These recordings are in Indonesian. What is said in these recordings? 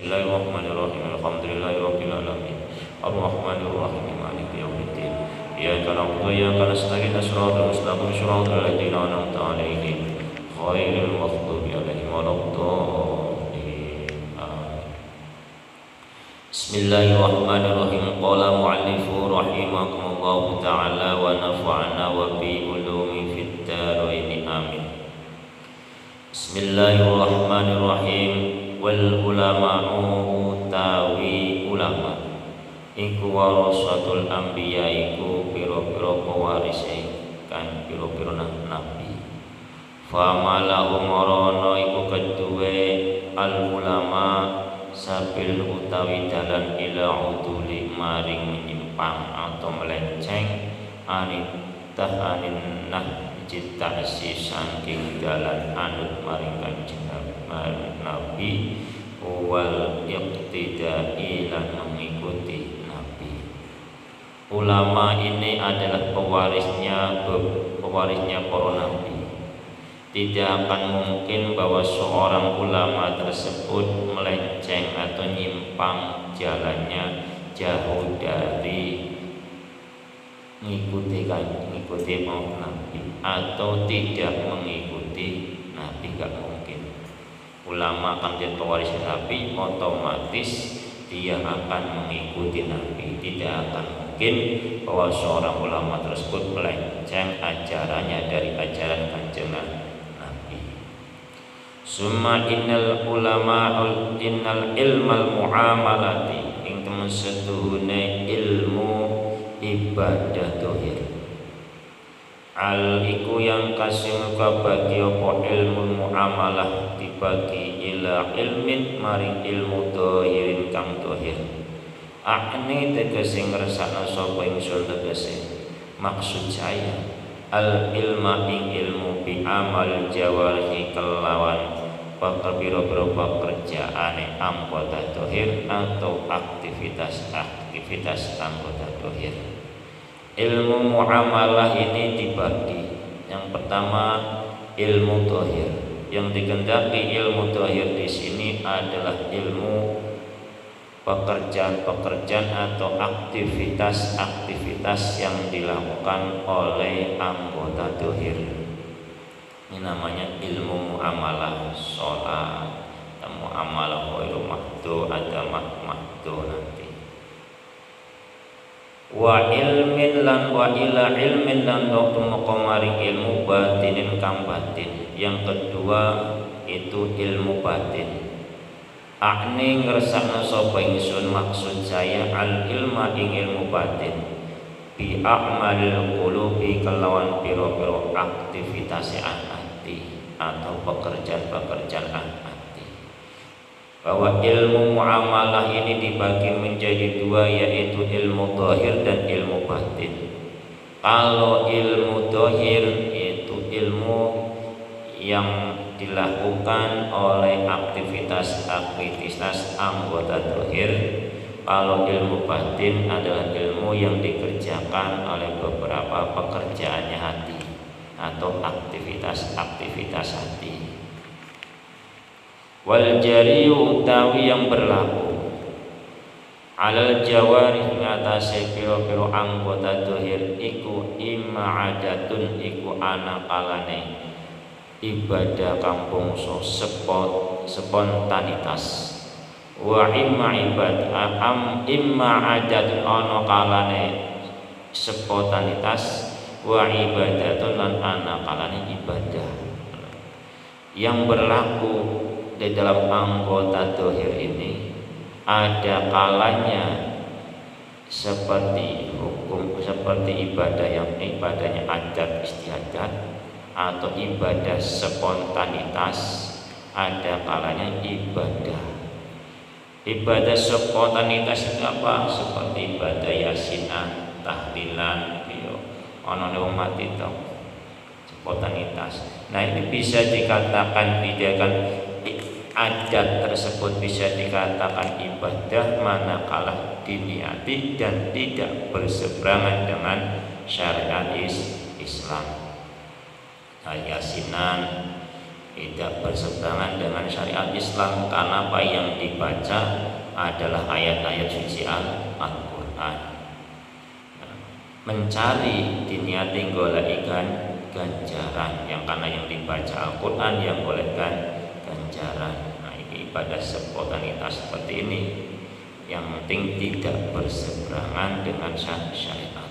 Bismillahirrahmanirrahim. Alhamdulillahirabbil alamin. Arrahmanirrahim. Maliki yaumiddin. Iyyaka na'budu wa iyyaka nasta'in. Shiratal mustaqim. Shiratal ladzina an'amta 'alaihim ghairil maghdubi 'alaihim waladdallin. Amin. Bismillahirrahmanirrahim. Qala mu'allifu rahimakumullahu ta'ala wa nafa'ana wa bi ulumi fid dharain. Amin. Bismillahirrahmanirrahim. Wal ulama'u utawi ulama iku warasatul anbiya iku pira-pira pewarise kan pira-pira nabi. Famalahum marana iku kedue al ulama sabil utawi dalan ila uduli maring menyimpang atau melenceng anin jitasi saking dalan anut maring kanjeng Nabi wal iqtidai lan mengikuti Nabi. Ulama ini adalah pewarisnya para nabi. Tidak akan mungkin bahwa seorang ulama tersebut melenceng atau nyimpang jalannya jauh dari mengikuti Nabi atau tidak mengikuti Nabi, gak mungkin. Ulama akan jadi pewaris Nabi, otomatis dia akan mengikuti Nabi. Tidak akan mungkin bahwa seorang ulama tersebut melenceng ajarannya dari ajaran kanjeng Nabi. Summa innal ilmal muamalati ing temen setuhune ilmu ibadah dohir al iku yang kasih kabagi apa ilmu muamalah dibagi ila ilmin maring ilmu dohirin kang dohir. Akni tegese ngersakna sapa ingsun tegese maksud saya al ilma ing ilmu bi amal jawarihi kelawan pira-pira pekerjaane anggota dohir atau aktivitas anggota dohir. Ilmu muamalah ini dibagi. Yang pertama ilmu dohir. Yang dikehendaki ilmu dohir di sini adalah ilmu pekerjaan atau aktivitas yang dilakukan oleh anggota dohir. Ini namanya ilmu muamalah. Sholat, muamalah ghairu mahdu, ada mahdu nanti. Wa ilmin lan wa ila ilmin lan tumeka maring ilmu batinin kang batin. Yang kedua itu ilmu batin. Akni ngersakna sapa ingsun maksud saya al ilma ing ilmu batin bi a'malil qulubi kelawan pira-pira aktivitas hati atau pekerjaan hati. Bahwa ilmu muamalah ini dibagi menjadi dua, yaitu ilmu dohir dan ilmu batin. Kalau ilmu dohir itu ilmu yang dilakukan oleh aktivitas anggota dohir. Kalau ilmu batin adalah ilmu yang dikerjakan oleh beberapa pekerjaannya hati atau aktivitas hati. Wal jariyu utawi yang berlaku alal jawarih ngatasi piro-piro anggota dohir iku imma adatun iku anakalane ibadah kampung spontanitas wa imma adatun anakalane spontanitas wa ibadatun lan anakalane ibadah. Yang berlaku di dalam anggota dohir ini ada kalanya seperti ibadahnya adat istiadat atau ibadah spontanitas. Ada kalanya ibadah spontanitas itu apa? Seperti ibadah yasinan, tahlilan, ana wong mati to spontanitas. Nah, ini bisa dikatakan adat tersebut bisa dikatakan ibadah manakala diniati dan tidak berseberangan dengan syariat Islam. Yasinan tidak berseberangan dengan syariat Islam karena apa yang dibaca adalah ayat-ayat suci Al-Quran. Mencari diniati golaikan ganjaran yang karena yang dibaca Al-Quran yang golaikan ganjaran. Nah, ini ibadah spontanitas seperti ini yang penting tidak berseberangan dengan syariat.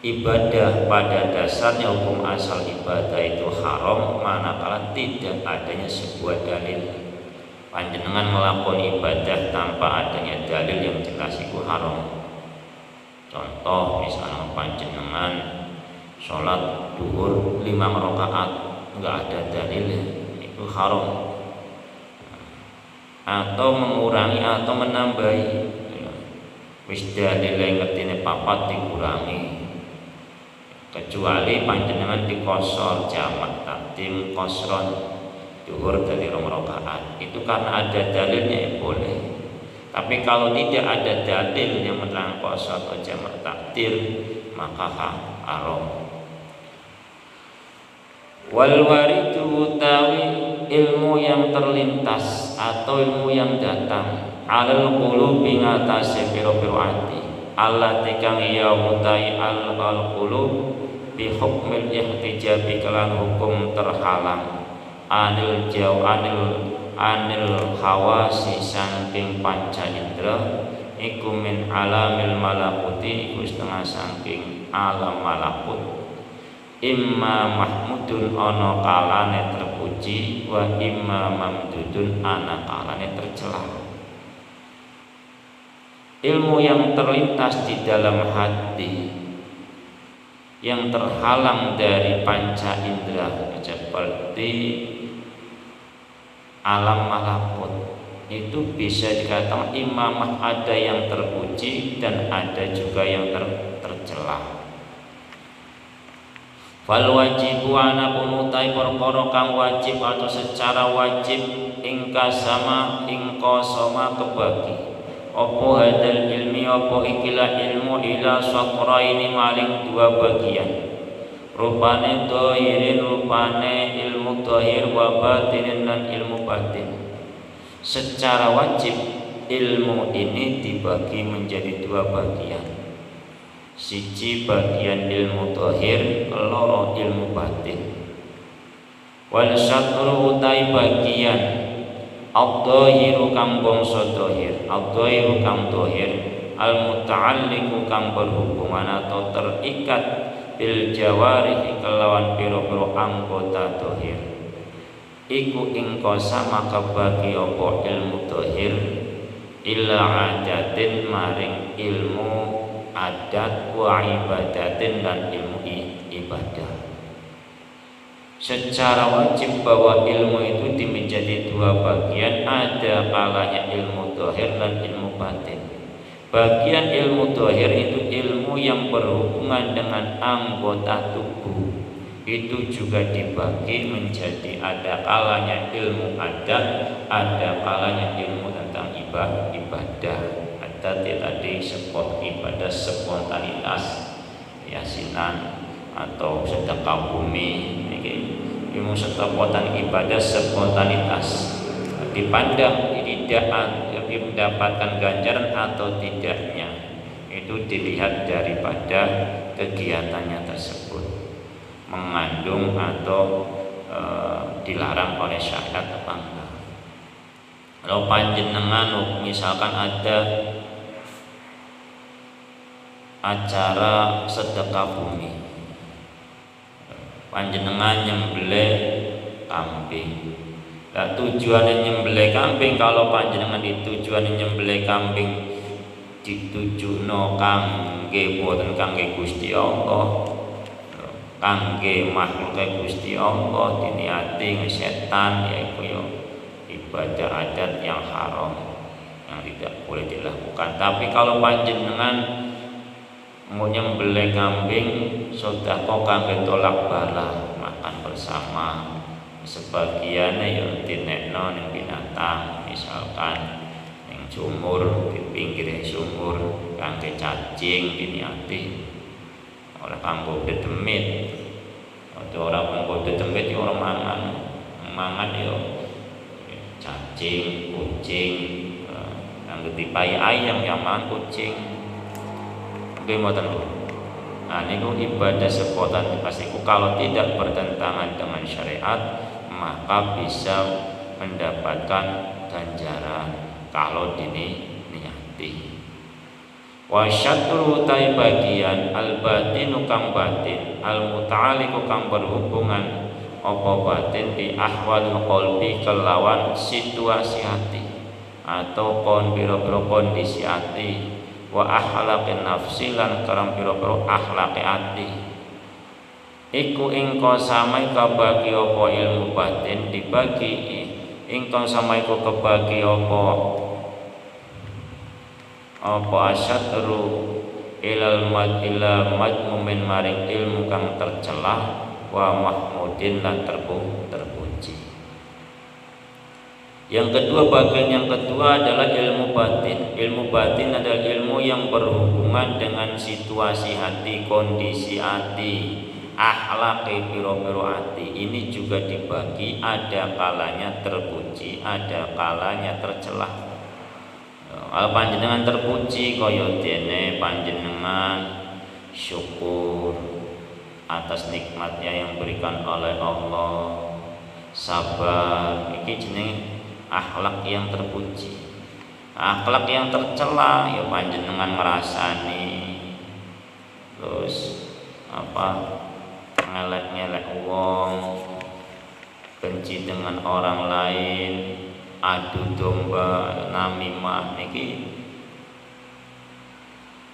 Ibadah pada dasarnya hukum asal ibadah itu haram manakala tidak adanya sebuah dalil. Panjenengan melakukan ibadah tanpa adanya dalil yang jelas itu haram. Contoh misalnya panjenengan sholat duhur 5 rakaat nggak ada dalilnya, itu haram. Atau mengurangi atau menambahi, wis dalile ngertine papat dikurangi. Kecuali panjenengan dikosor jamak takdim kosron duhur dari 2 rakaat, itu karena ada dalilnya ya boleh. Tapi kalau tidak ada dalil yang menerang kosor atau jamak takdir maka haram. Wal waridu utawi ilmu yang terlintas atau ilmu yang datang alal qulubi ngatasi piro-piro ati allati kang ya utai al qulub bi hukmil ihtijabi kelan hukum terhalang anil hawasi saking panca indra iku min alamil malakuti iku setengah saking alam malakut. Imma mahmudun ana kalane terpuji wa imma mamdudun ana kalane tercela. Ilmu yang terlintas di dalam hati yang terhalang dari panca indera seperti alam malakut itu bisa dikatakan imamah, ada yang terpuji dan ada juga yang tercela. Fal wajibu ana punutai perkara kang wajib atau secara wajib ingka sama kebagi apa hadal ilmi apa ikilah ilmu ila satraini maling 2 bagian rupane dhahirin rupane ilmu dhahir wa batinin dan ilmu batin. Secara wajib ilmu ini dibagi menjadi 2 bagian. Siji bagian ilmu dhahir, loro ilmu batin. Wal syatru utai bagian ad-dhahiru kang bangsa dhahir, ad-dhahiru kang dhahir, al-muta'alliqu kang berhubungan atau terikat bil jawarih kelawan pira-pira anggota dhahir. Iku ing kosa maka bagi apa ilmu dhahir illa adatin maring ilmu adat wa ibadatin dan ilmu ibadah. Secara wajib bahwa ilmu itu menjadi 2 bagian, ada kalanya ilmu dhahir dan ilmu batin. Bagian ilmu dhahir itu ilmu yang berhubungan dengan anggota tubuh, itu juga dibagi menjadi ada kalanya ilmu adat, ada kalanya ilmu tentang ibadah. Tadi ibadah spontanitas yasinan atau sedekah bumi, ilmu spontan ibadah spontanitas dipandang tidak mendapatkan ganjaran atau tidaknya itu dilihat daripada kegiatannya tersebut mengandung atau dilarang oleh syariat apa enggak. Kalau panjenengan misalkan ada acara sedekah bumi, panjenengan nyembelih kambing. Nah, tujuannya nyembelih kambing, kalau panjenengan tujuannya nyembelih kambing ditujukno kangge boten kangge Gusti Allah, kangge makhluk Gusti Allah, diniati setan, yaitu ibadah adat yang haram yang tidak boleh dilakukan. Tapi kalau panjenengan mau nyembelih kambing sedekah kangge tolak bala, makan bersama, sebagiannya yang dinekno ning binatang, misalkan ning sumur, di pinggir sumur kangge cacing diniati, ora kanggo dedemit atau ora kanggo dedemit ora mangan mangan yo cacing, kucing, yang ketipai ayam yang mangan kucing. Nggih mboten Bu. Nah niku ibadah sepotan pastiku kalau tidak bertentangan dengan syariat maka bisa mendapatkan ganjaran kalau niati. Wa syatru utai bagian al batinu kang batin al muta'alliqu kang berhubungan apa batin di ahwal qalbi kelawan situasi hati atau pira-pira kondisi hati wa akhlaqin nafsi lan karam pira-pira akhlaqi ati iku ingkang samai kabagi apa ilmu batin dibagi ingkang samai ku kebagi apa asyadru ilal majmumin maring ilmu kang tercelah wa mahmudin lan terpuji. Yang kedua, bagian yang kedua adalah ilmu batin. Ilmu batin adalah ilmu yang berhubungan dengan situasi hati, kondisi hati, akhlak piro-piro hati. Ini juga dibagi, ada kalanya terpuji, ada kalanya tercelah. Kalau panjenengan terpuji kaya dene panjenengan syukur atas nikmatnya yang berikan oleh Allah, sabar, iki jenenge akhlak yang terpuji. Akhlak yang tercela ya panjenengan ngrasani terus ngelek-ngelek wong, benci dengan orang lain, adu domba, namimah, niki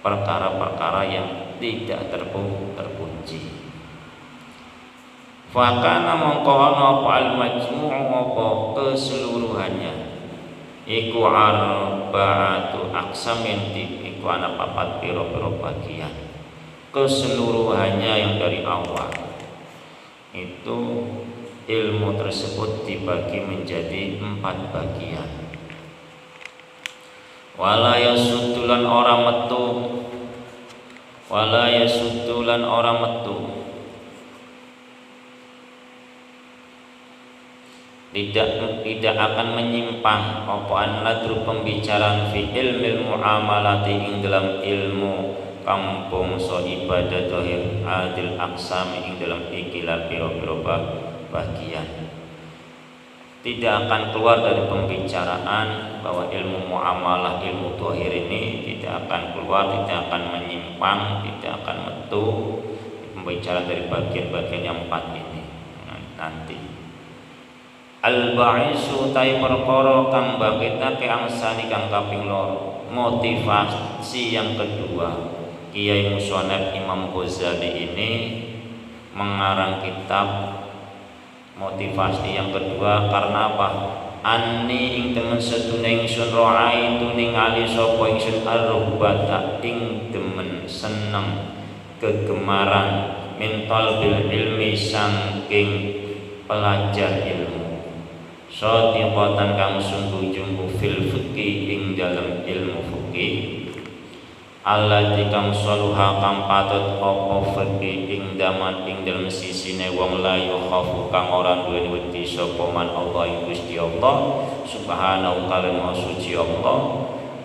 perkara-perkara yang tidak terpuji. Fakana mongko ana apa al majmu' apa keseluruhannya iku arba'atu aqsamin iku ana papat pira-pira bagian. Keseluruhannya yang dari awal itu ilmu tersebut dibagi menjadi 4 bagian. Wala yasuddulan orang metu, wala yasuddulan orang metu, tidak akan menyimpang apa an-nadru pembicaraan fi ilmil muamalati ing dalam ilmu kampung so ibadah dohir adil aksami ing dalam ikilah piro-piro bagian. Tidak akan keluar dari pembicaraan bahwa ilmu muamalah, ilmu dohir ini tidak akan keluar, tidak akan menyimpang, tidak akan metu pembicaraan dari bagian-bagian yang 4 ini nanti. Al-ba'isu tai perkara kang bangkitake angsani kang kaping 2. Motivasi yang kedua, Kiai Musonef Imam Ghazali ini mengarang kitab motivasi yang kedua karena apa? Anni ing temen sedune ingsun ro'ai tu ningali sapa ingsun ar-rubata ing demen seneng kegemaran min talbil ilmi saking pelajar ilmu. Shadiqatan kang sungguh-sungguh fil fikih ing dalam ilmu fikih allati kang saluha kang patut apa fikih ing daman ing dalam sisine wong layu khafu kang ora duweni wedi sapa man Allah Gusti Allah subhanahu wa suci Allah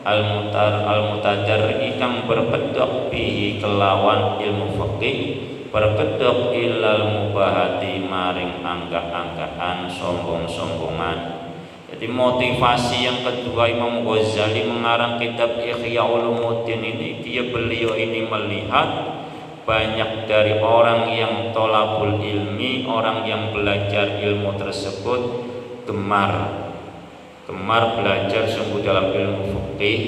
al-mutajarri kang berkedok bihi kelawan ilmu fikih berkedok ilal mubahati maring angga-anggaan sombong-sombongan. Jadi motivasi yang kedua Imam Ghazali mengarang kitab Ihya Ulumuddin ini, beliau ini melihat banyak dari orang yang tolabul ilmi, orang yang belajar ilmu tersebut gemar belajar sungguh dalam ilmu fikih,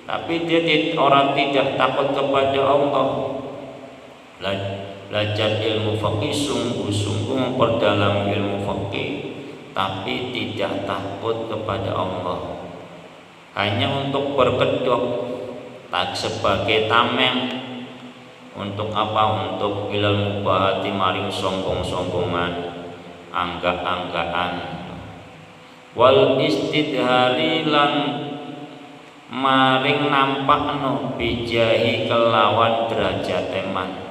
tapi dia orang tidak takut kepada Allah. Belajar ilmu fikih sungguh-sungguh memperdalam ilmu fikih tapi tidak takut kepada Allah, hanya untuk berkedok tak sebagai tameng. Untuk apa? Untuk ilal mubahati maring sombong-sombongan, angga-anggaan, wal istidhari lan maring nampakno bijahi kelawan derajat teman.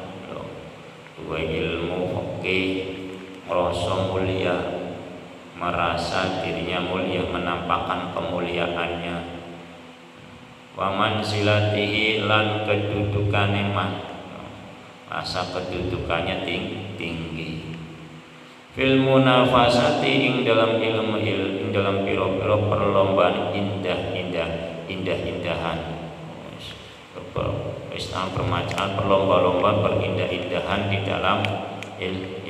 Dua ilmu fikih ngrasa mulia merasa dirinya mulia, menampakkan kemuliaannya. Wa manzilatihi lan kedudukane masa kedudukannya tinggi. Fil munafasati ing dalam ilmu ing dalam piro-piro perlombaan indah-indahan. Islam permajaan berlomba-lomba berindah-indahan di dalam ilmu.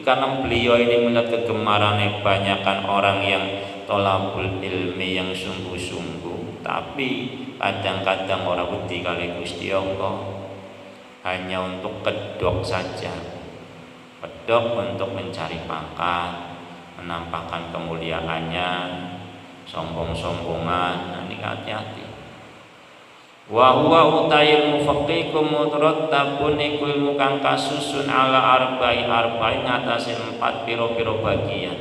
Karena beliau ini melihat kegemarannya banyakkan orang yang tolabul ilmi yang sungguh-sungguh, tapi kadang-kadang orang wedi kali Gusti Allah hanya untuk kedok saja, kedok untuk mencari pangkat, menampakkan kemuliaannya, sombong-sombongan. Nah, ini hati-hati. Wa huwa utayil mufaqikum mutrattabun iku ilmu kang kasusun ala arba'in ngatasi 4 piro-piro bagian.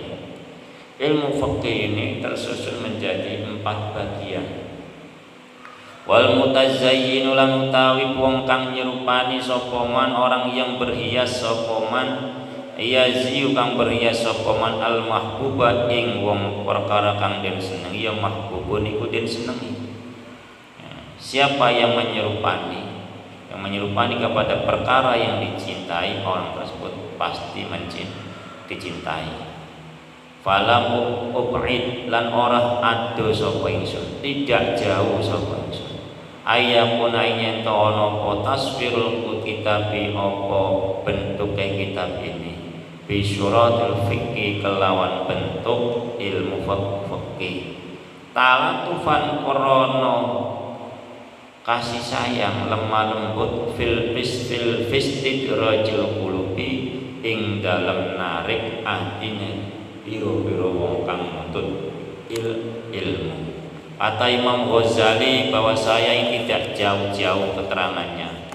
Ilmu fikih ini tersusun menjadi 4 bagian. Wal mutazayyinu lan utawi wong kang nyerupani sapa man, orang yang berhias sapa man, yaziyu kang berhias sapa man al mahbuba ing wong perkara kang den senengi, ya mahbubun iku den senengi. Siapa yang menyerupani? Yang menyerupani kepada perkara yang dicintai, orang tersebut pasti dicintai. Falam ub'id lan ora ado sapa ingsun, tidak jauh sapa ingsun. Ayapun yen to ana apa taswirul kitabi apa bentuke kitab ini. Bi syuratul fikih kelawan bentuk ilmu fikih. Talatufan krana kasih sayang lemah lembut fil fistidrajil qulubi ing dalem narik atine piro-piro wong kang nuntut ilmu. Kata Imam Ghazali bahwa saya ini tidak jauh-jauh keterangannya.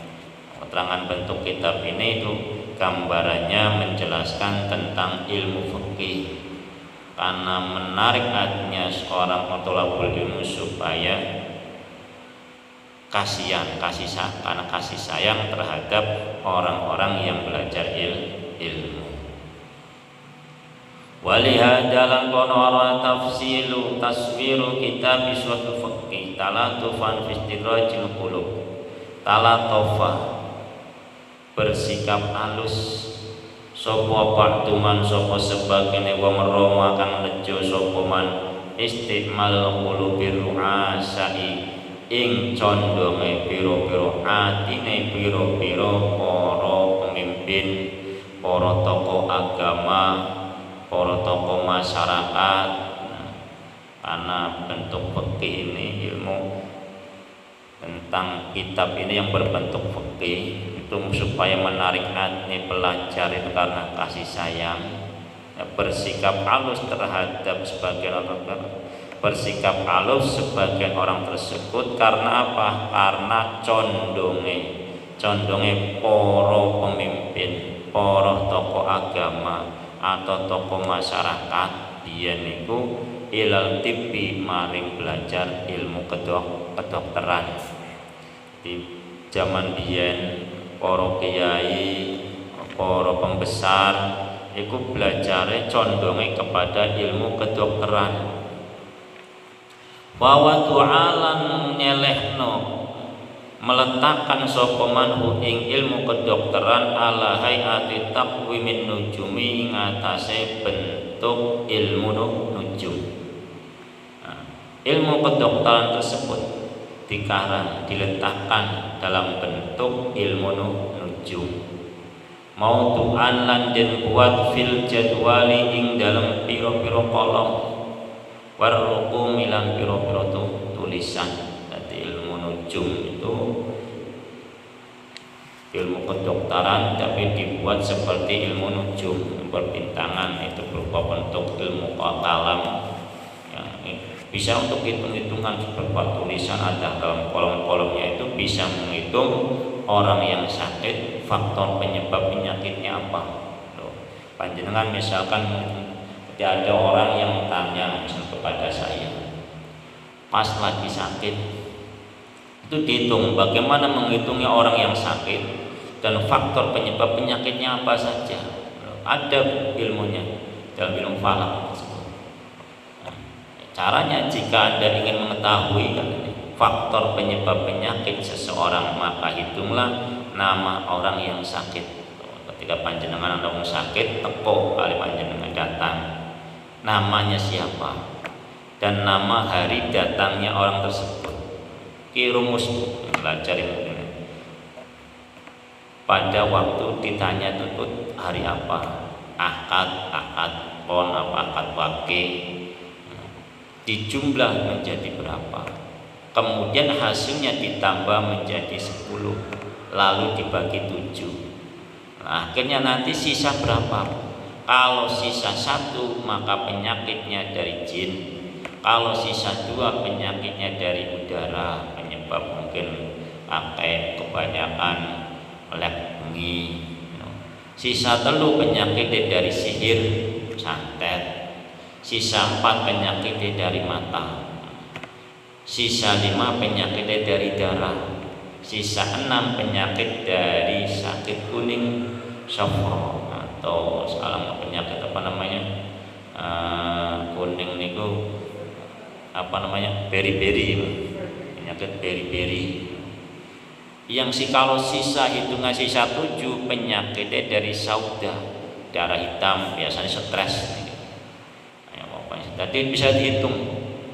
Keterangan bentuk kitab ini itu gambarannya menjelaskan tentang ilmu fikih, karena menarik hatinya seorang thalabul ilmu supaya karena kasih sayang terhadap orang-orang yang belajar ilmu. Walihada lan kono ara taswiru kitab suatu fikih talatufan fi istidrajil qulub. Talatofa bersikap halus sapa paktuman sapa sebagene wong Roma kang nejo sapa man istimal qulubi ru'asai ing condonge piro-piro atine piro-piro para pemimpin, para tokoh agama, para tokoh masyarakat. Karena bentuk fikih ini, ilmu tentang kitab ini yang berbentuk fikih itu supaya menarik hati pelajar itu karena kasih sayang, bersikap halus terhadap sebagian orang, bersikap halus sebagian orang tersebut karena apa? Karena condonge para pemimpin, para tokoh agama atau tokoh masyarakat dia niku ilal tibbi maring belajar ilmu kedokteran. Di zaman biyen para kiai, para pembesar iku belajare condonge kepada ilmu kedokteran. Wa tu'alan nyelehno meletakkan sapa manhu ing ilmu kedokteran ala hayati taqwimin nujumi ing atase bentuk ilmu nujum. Ilmu kedokteran tersebut diletakkan dalam bentuk ilmu nujum. Mautu'an lan den buat fil jadwali ing dalam piro-piro kolom warruqum ilan piro-piro tulisan. Jadi ilmu nujum itu ilmu kedokteran tapi dibuat seperti ilmu nujum, perbintangan, itu berupa bentuk ilmu kalam ya, bisa untuk hitung-hitungan berupa tulisan ada dalam kolom-kolomnya, itu bisa menghitung orang yang sakit, faktor penyebab penyakitnya apa. Panjenengan misalkan ada orang yang tanya kepada saya pas lagi sakit, itu dihitung bagaimana menghitungnya orang yang sakit dan faktor penyebab penyakitnya apa saja, ada ilmunya. dalam ilmu falak tersebut. Nah, caranya jika Anda ingin mengetahui faktor penyebab penyakit seseorang, maka hitunglah nama orang yang sakit. Ketika panjenengan Anda sakit, teko kali panjenengan datang, namanya siapa dan nama hari datangnya orang tersebut. Ki rumus belajar ini. Pada waktu ditanya tutut hari apa, akad pon apa akad wake, dijumlah menjadi berapa, kemudian hasilnya ditambah menjadi 10, lalu dibagi 7. Nah, akhirnya nanti sisa berapa? Kalau sisa 1 maka penyakitnya dari jin, kalau sisa 2 penyakitnya dari udara, penyebab mungkin pakai kebanyakan melek bengi. Sisa 3 penyakitnya dari sihir, santet. Sisa 4 penyakitnya dari mata. Sisa 5 penyakitnya dari darah. Sisa 6 penyakit dari sakit kuning, safra, atau salah penyakit apa namanya, kuning niku apa namanya, beri-beri, penyakit beri-beri. Yang kalau sisa hitungan sisa 7 penyakitnya dari sauda, darah hitam, biasanya stres. Jadi bisa dihitung,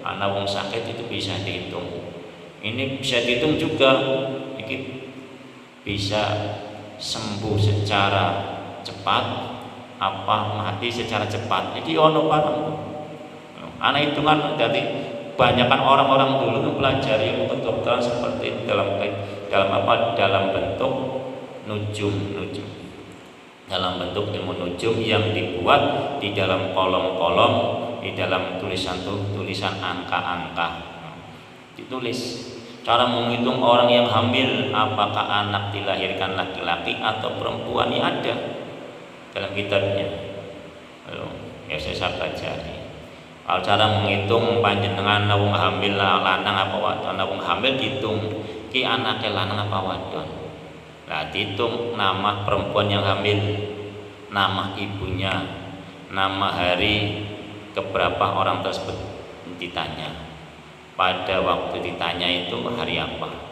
anak wong sakit itu bisa dihitung. Ini bisa dihitung juga, ini bisa sembuh secara cepat, apa mati secara cepat. Jadi ono barang. Anak hitungan dari kebanyakan orang-orang dulu mempelajari ilmu kedokteran seperti dalam bentuk nujum, dalam bentuk ilmu nujum yang dibuat di dalam kolom-kolom, di dalam tulisan angka-angka, ditulis cara menghitung orang yang hamil, apakah anak dilahirkan laki-laki atau perempuan, ini ada dalam kitabnya. Ya saya pelajari. Kalau cara menghitung panjenengan wong hamil lanang apa wadon, wong hamil dihitung ki anake lanang apa wadon. Nah, dihitung nama perempuan yang hamil, nama ibunya, nama hari keberapa orang tersebut ditanya. Pada waktu ditanya itu hari apa.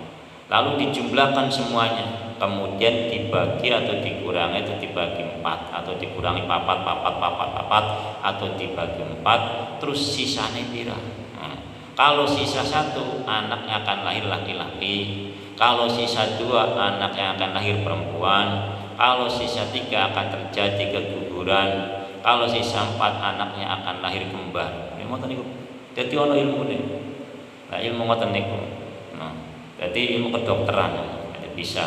Lalu dijumlahkan semuanya, kemudian dibagi atau dikurangi, atau dibagi 4, atau dikurangi 4, atau dibagi 4, terus sisanya pira. Kalau sisa 1 anaknya akan lahir laki-laki, kalau sisa 2 anaknya akan lahir perempuan, kalau sisa 3 akan terjadi keguguran, kalau sisa 4 anaknya akan lahir kembar. Ini ngoten niku. Dadi ana ilmune. Nah, ilmu ngoten niku. Jadi ilmu kedokteran bisa.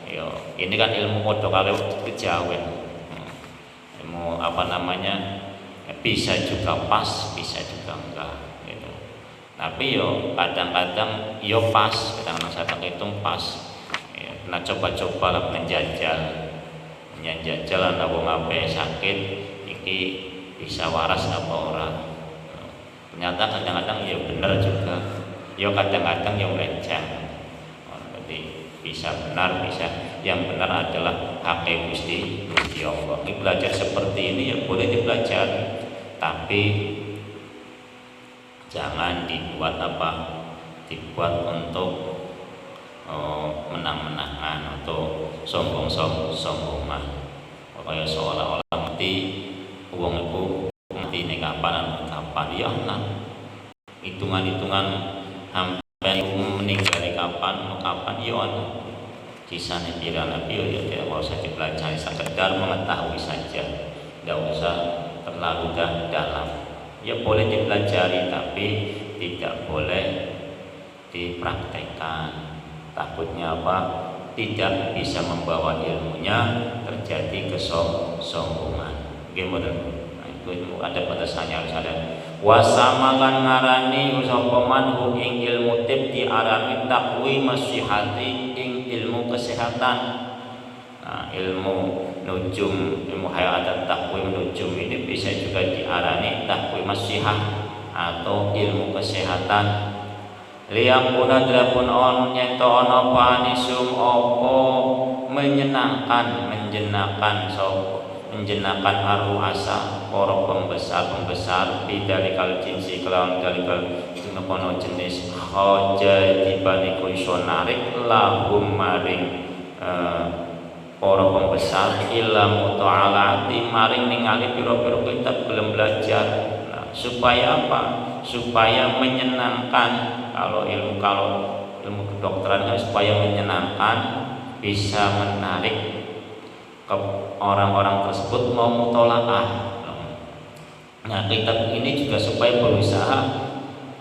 Yo, ini kan ilmu modal kalau kejawen. Ilmu apa namanya? Bisa juga pas, bisa juga enggak gitu. Tapi yo kadang-kadang yo pas, kadang-kadang saya hitung pas. Ya, nah coba-coba lah menjajal ana wong ape sakit iki bisa waras apa ora. Ternyata kadang-kadang ya benar juga. Yo kadang-kadang yo melenceng. Jadi bisa benar, bisa yang benar adalah hak Gusti Allah. Ini belajar seperti ini ya boleh dipelajari, tapi jangan dibuat untuk menang-menangan atau sombongan. Pokoknya seolah-olah mati uang itu mati ini kapan ya nah hitungan sampai meninggal kapan ya kisahnya pira nabi ya tidak usah dipelajari, sekedar mengetahui saja, tidak usah terlalu dalam. Ya boleh dipelajari tapi tidak boleh dipraktekkan. Takutnya apa? Tidak bisa membawa ilmunya terjadi kesombongan. Gimana? Nah, itu ada batasannya, harus ada. Wasama kan ngarani sapa man ing ilmu tib diarani takwi masihati ing ilmu kesehatan. Nah, ilmu nujum, ilmu hayat takwim nujum ini bisa juga diarani takwim masihah atau ilmu kesehatan. Liyang puna drapun on nyeto ono panisum opo menyenangkan menjenakan arruasa para pembesar-pembesar bidalikal jinsi kelawan dalikal kono jenis khaja dibani iso narik lahum maring para pembesar illa muta'alati maring ningali pira-pira kitab belum belajar. Nah, supaya apa? Supaya menyenangkan. Kalau ilmu kedokteran supaya menyenangkan, bisa menarik ke orang-orang tersebut mau mutolaah. Nah, kitab ini juga supaya berusaha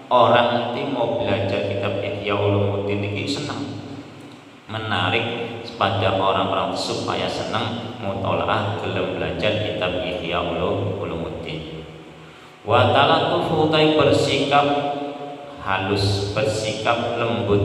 orang itu mau belajar kitab Ihya Ulumuddin ini senang, menarik pada orang-orang supaya senang mutolaah gelem belajar kitab Ihya Ulumuddin. Wa talatufu bersikap halus, bersikap lembut,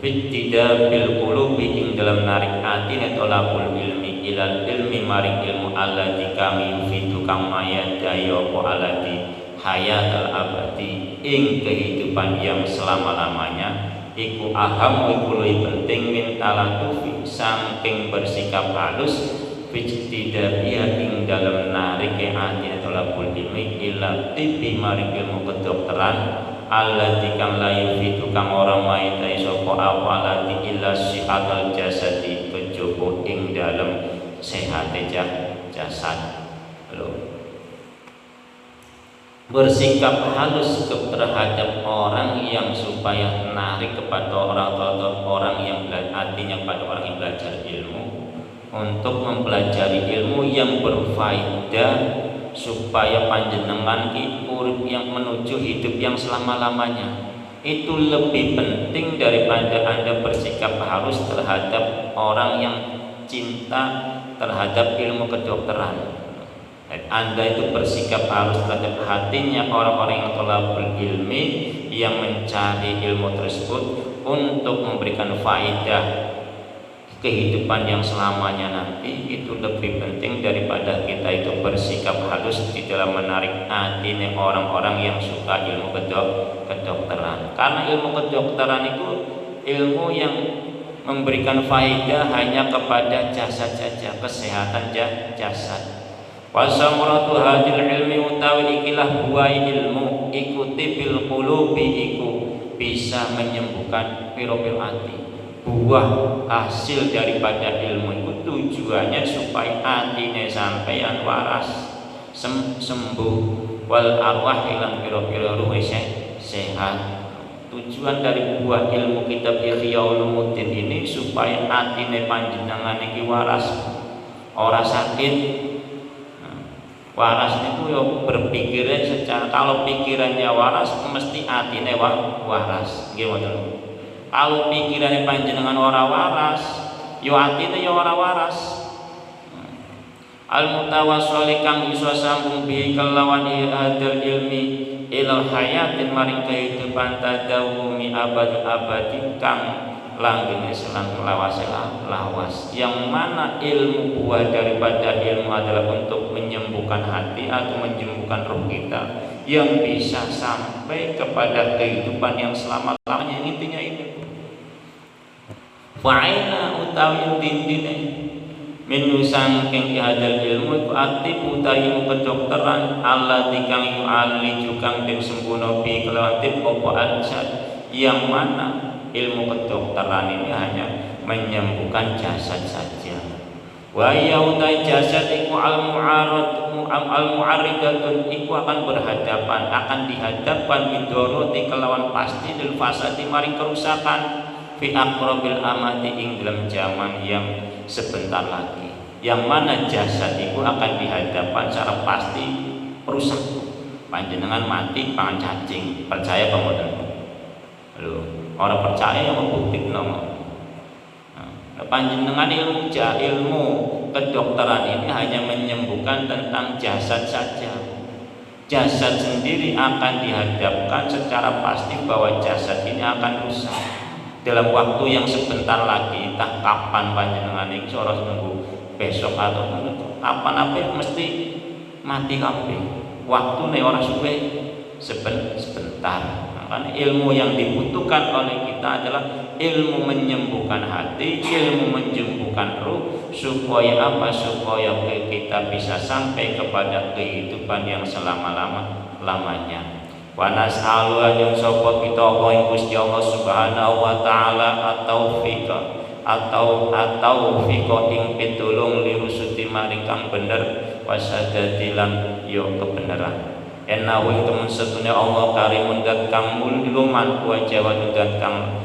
fitidabil qulubi ing dalam narik ati netolakul ilmi ilal ilmi maring ilmu alladzi kami yufidu kang mayadai apa alladzi hayatal abadi ing kehidupan yang selama-lamanya iku aham iku luwih penting min talatufi saking bersikap halus fitidabiya ing dalam narik ati netolakul ilmi ilal tibi maring ilmu kedokteran alladzi kang la yufidu kang ora maidai sapa awalati illa sihatal jasadi kejaba ing dalem sehate jasad. Bersikap halus terhadap orang yang supaya menarik kepada orang yang artinya pada orang yang belajar ilmu untuk mempelajari ilmu yang berfaedah supaya panjenengan urip yang menuju hidup yang selama-lamanya. Itu lebih penting daripada Anda bersikap halus terhadap orang yang cinta terhadap ilmu kedokteran. Anda itu bersikap halus terhadap hatinya orang-orang yang thalabul ilmi yang mencari ilmu tersebut untuk memberikan faedah kehidupan yang selamanya nanti. Itu lebih penting daripada kita itu bersikap halus di dalam menarik hati orang-orang yang suka ilmu kedokteran. Karena ilmu kedokteran itu ilmu yang memberikan faedah hanya kepada jasad saja, kesehatan jasad. Wasamuratu hadil ilmi utawi ikilah buai ilmu ikuti bil qulubi iku bisa menyembuhkan piro-piro hati. Buah hasil daripada ilmu itu tujuannya supaya hatine sampeyan waras sembuh wal arwah ilang piro-piro ruhe sehat. Tujuan dari buah ilmu kitab Ihya Ulumuddin ini supaya hatine panjenengan iki waras, ora sakit. Waras itu ya berpikirnya secara, kalau pikirannya waras mesti atine waras. Gimana? Kalau pikirannya panjenengan ora waras, yo atine yo ora waras. Al mutawassili kang iso sambung bi kelawan hadal ilmi ilal hayatin maring kehidupan tadawumi abadi kang langgeng selang lawas, yang mana ilmu buah daripada ilmu adalah untuk menyembuhkan hati atau menyembuhkan roh kita yang bisa sampai kepada kehidupan yang selama-lamanya. Intinya ini fa'ina utawi dindine minu sangking ihadal ilmu iku aktif utawi kedokteran Allah dikang yu'ali jukang den sempurna bi kelawan tip opo ansad, yang mana ilmu kedokteran ini hanya menyembuhkan jasad saja. Wa yautai jasad iku al-mu'aridatun iku akan berhadapan, akan dihadapkan bidoroti kelawan pasti lil fasadi maring kerusakan fi aqrabil amati ing dalam zaman yang sebentar lagi. Yang mana jasad iku akan dihadapkan secara pasti rusak. Panjenengan mati pangan cacing, percaya apa mboten? Lho, orang percaya yang membuktikan nama. Panjenengan ilmu kedokteran ini hanya menyembuhkan tentang jasad saja. Jasad sendiri akan dihadapkan secara pasti bahwa jasad ini akan rusak dalam waktu yang sebentar lagi. Entah kapan panjenengan ini soros nunggu besok atau kapan apa mesti mati kabeh. Waktu nih orang suwe sebentar. Karena ilmu yang dibutuhkan oleh kita adalah ilmu menyembuhkan hati, ilmu menyembuhkan ruh, supaya apa? Supaya kita bisa sampai kepada kehidupan yang selama-lamanya. Wa nas'alu an sapa kita wa Gusti Allah Subhanahu wa taala atau ing pitulung lirusudi maring kang bener wasadadilan yo kebenaran. Enahu ing temen setune Allah karimun dat kang mulya wa jawa dat kang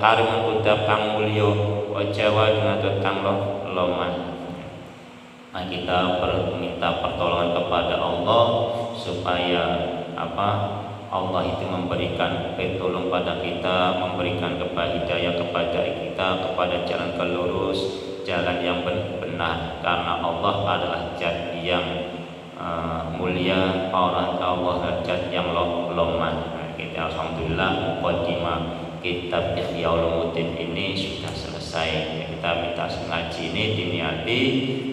karimun dat kang mulya wa jawa dat kang loman. Nah, kita minta pertolongan kepada Allah supaya Allah itu memberikan pertolongan pada kita, memberikan hidayah kepada kita kepada jalan kelurus, jalan yang benar, karena Allah adalah zat yang mulia, Allah zat yang loman. Kita alhamdulillah muqaddimah kitab Ihya Ulumuddin ini sudah selesai. Kita minta ngaji ini diniati,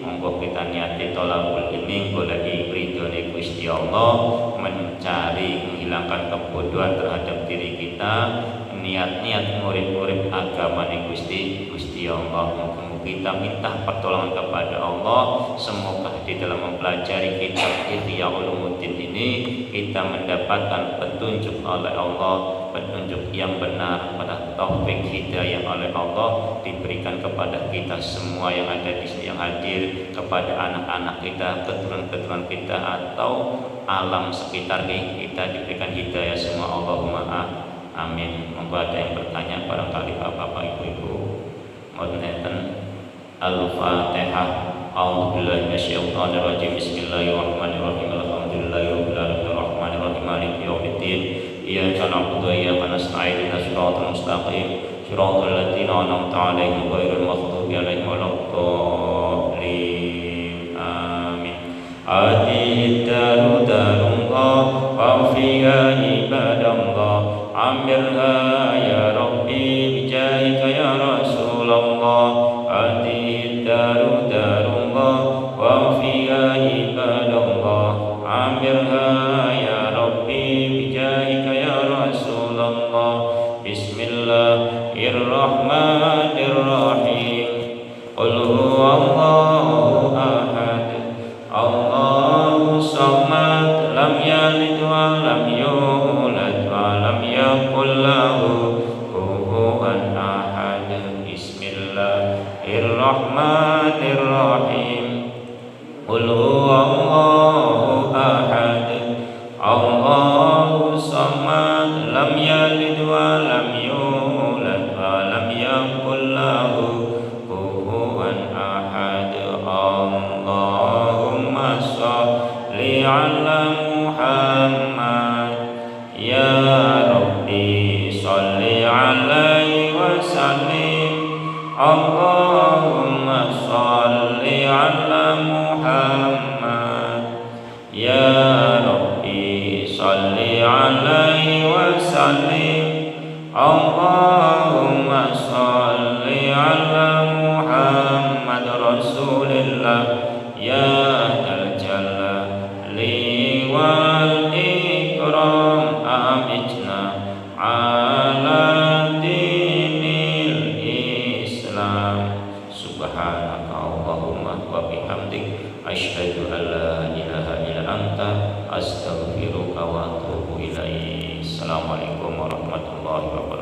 monggo kita niati thalabul ilmi golek ridhone Gusti Allah, mencari menghilangkan kebodohan terhadap diri kita, niat-niat murid-murid agama Gusti Allah. Monggo kita minta pertolongan kepada Allah, semoga di dalam mempelajari kitab Ihya Ulumuddin ini kita mendapatkan petunjuk oleh Allah, petunjuk yang benar, pada taufik hidayah oleh Allah diberikan kepada kita semua yang ada di sini, yang hadir, kepada anak-anak kita, keturunan-keturunan kita, atau alam sekitar kita diberikan hidayah semua. Allahumma amin. Monggo ada yang bertanya barangkali bapak-bapak ibu-ibu. Mohon Al-Fatihah. A'udzubillahi minasyaitonir rajim. Bismillahirrahmanirrahim. Alhamdulillahirabbil alamin arrahmanirrahim maliki yaumiddin. Iyyaka na'budu wa iyyaka nasta'in. Ihdinas siratal mustaqim. Shiratal ladzina an'amta 'alaihim ghairil maghdubi 'alaihim waladdallin. Amin. Hadhihi daru darullah wa fiha ibadallah. Amirha ya Rabbi bijahika ya Rasulullah. Hadhihi daru darullah wa fiha ibadallah. Amirha ya Rabbi bijahika ya Rasulullah. Bismillahirrahmanirrahim. Qul huwallahu ahad, Allahu samad, lam yalid wa lam yulad wa lam yakul lahu kufuwan ahad. Bismillahirrahmanirrahim. Qul huwallahu ahad, Allahu samad, lam yalid wa lam yulad wa lam yakul lahu kufuwan ahad. Allahumma sholli ala Muhammad ya Rabbi sholli alaihi wa sallim. Allahumma sholli ala Muhammad ya Rabbi sholli alaihi wa sallim. Allahumma sholli ala Muhammad Rasulillah ya dal jalali wal ikram. Amitna ala dinil Islam. Subhanaka Allahumma wa bihamdik, asyhadu an la ilaha illa anta, astaghfiruka wa atubu ilaik. Assalamualaikum warahmatullahi wabarakatuh.